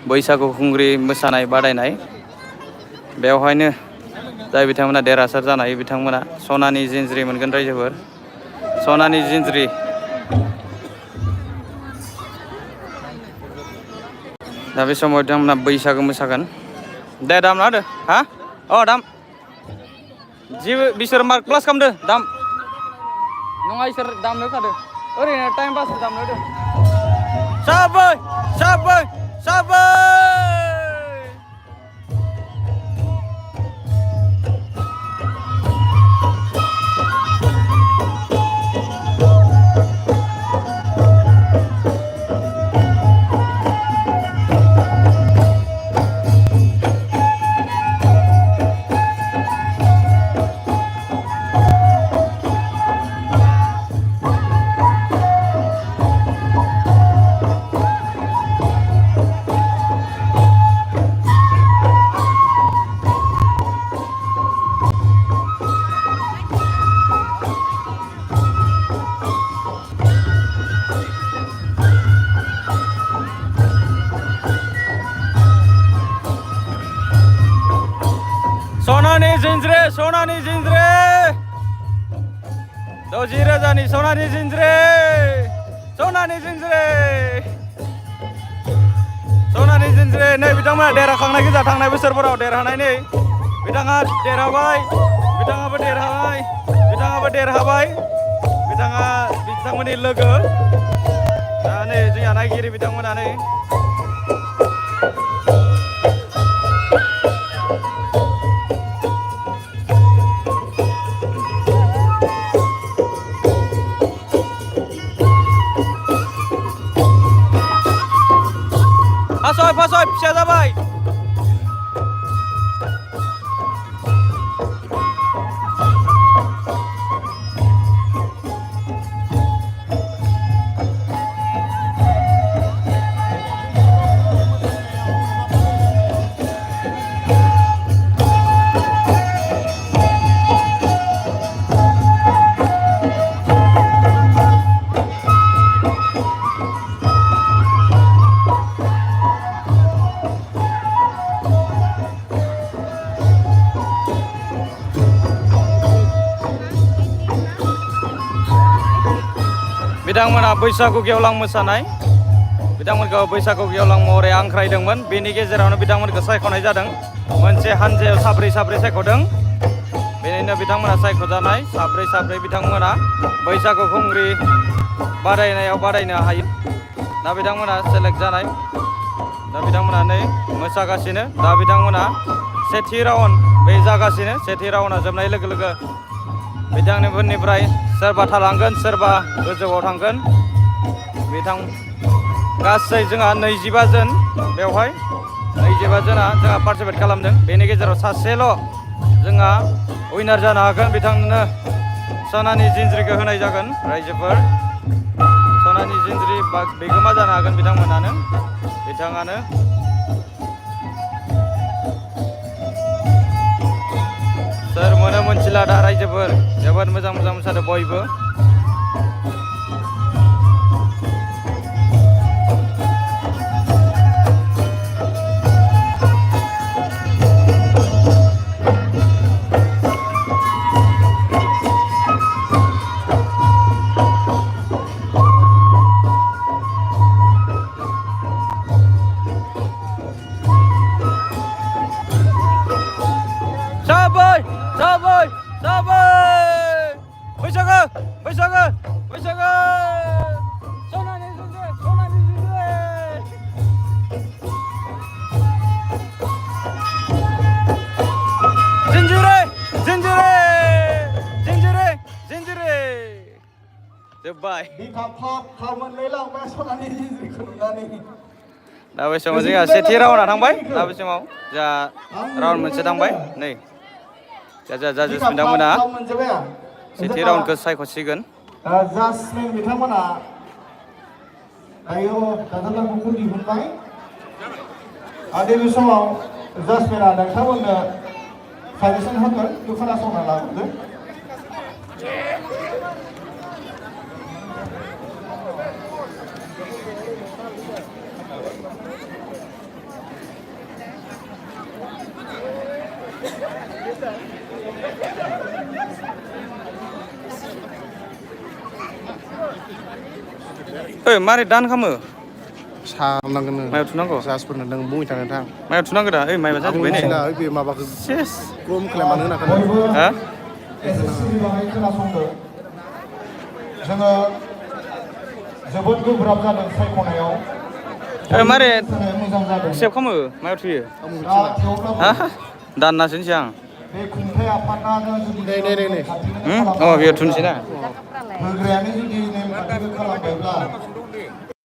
बैसागु खुंग्रि मोसानाय बादायनाय बेवहायनो जाय बिथांमोना देरहासार जानो हायो बिथांमोना सनानि जिन्ज्रि मोनगोन रायजोफोर सनानि जिन्ज्रि दा बे समाव बिथांमोना बैसागु मोसागोन दे दामना होदो हा दाम जेबो बिसोर मार्क प्लास खालामदो दाम नङा इसोर दामनो होखादो ओरैनो टाइम पास दामनो होदो साबै साबै साबै सनानि जिन्ज्रि 60,000नि सनानि जिन्ज्रि नै बिथांमोना देरहाखांनाय गोजा थांनाय बोसोरफोराव देरहानाय नै बिथाङा देरहाबाय बिथाङाबो देरहाबाय बिथाङा बिथांमोननि लोगो दा नै जोंहा नायगिरि बिथांमोना नै फासय फिसा जाबाय बिथांमोना बैसागु गेवलां मोसानाय बिथांमोनखौ बैसागु गेवलां महरै हांख्रायदोंमोन बेनि गेजेरावनो बिथांमोनखौ सायख'नाय जादों मोनसे हानजायाव साब्रै सायख'दों बेनिनो बिथांमोना सायख'जानाय साब्रै बिथांमोना बैसागु खुंग्रि बादायनायाव बादायनो हायो दा बिथांमोना सेलेक्ट जानाय दा बिथांमोना नै मोसागासिनो दा बिथांमोना सेथि राउन्ड बे जागासिनो सेथि राउन्डआ जोबनाय लोगो लोगो बिथांमोननिफ्राय सोरबा थालांगोन सोरबा गोजौआव थांगोन गासै जोंहा 25 जन बेवहाय 25 जना जोंहा पार्टिसिपेट खालामदों बेनि गेजेराव सासेल' जोंहा उइनार जानो हागोन बिथांनो सनानि जिन्ज्रिखौ होनाय जागोन रायजोफोर सनानि जिन्ज्रि बिगोमा जानो हागोन बिथाङानो सोर मोनो मोनथिला दा रायजोफोर जोबोद मोजां मोसादों बयबो बैसागो सनानि जिन्ज्रि जोब्बाय दा बे समाव जोंहा सेथि राउन्डआ थांबाय दा बे समाव जोंहा राउन्ड मोनसे थांबाय नै जाजेस बिथांमोना सेथि राउन्डखौ सायख'सिगोन जास्मिन बिथांमोना दायो दाजाबदारखौ दिहुनबाय आरो बे समाव जास्मिना नोंथांमोननो साजेसन होगोन बेखौ खोनासंना लाबोदो ओइ मारै दान खालामो सारनांगोन नों मायाव थुनांगौ जाजफोरनो नों बुंबाय थानो थां मायाव थुनांगौ दा ओइ मायबा जाजोब्बाय नै बे माबाखौ सेस ग्रम खालामनानै होनाखै बयबो हा एसे सिरिबाङै खोनासंदो जोङो जोबोद गोब्राब जादों सायख'नायाव ओइ मारै मोजां जादों सेभ खालामो मायाव थुयो दा थेवब्लाबो हा दाननासोनोसै आं बे खुंथाय आफादानो जुदि नै अ बेयाव थुनोसै ना होग्रायानो जुदि नेमखान्थिखौ खालामबायब्ला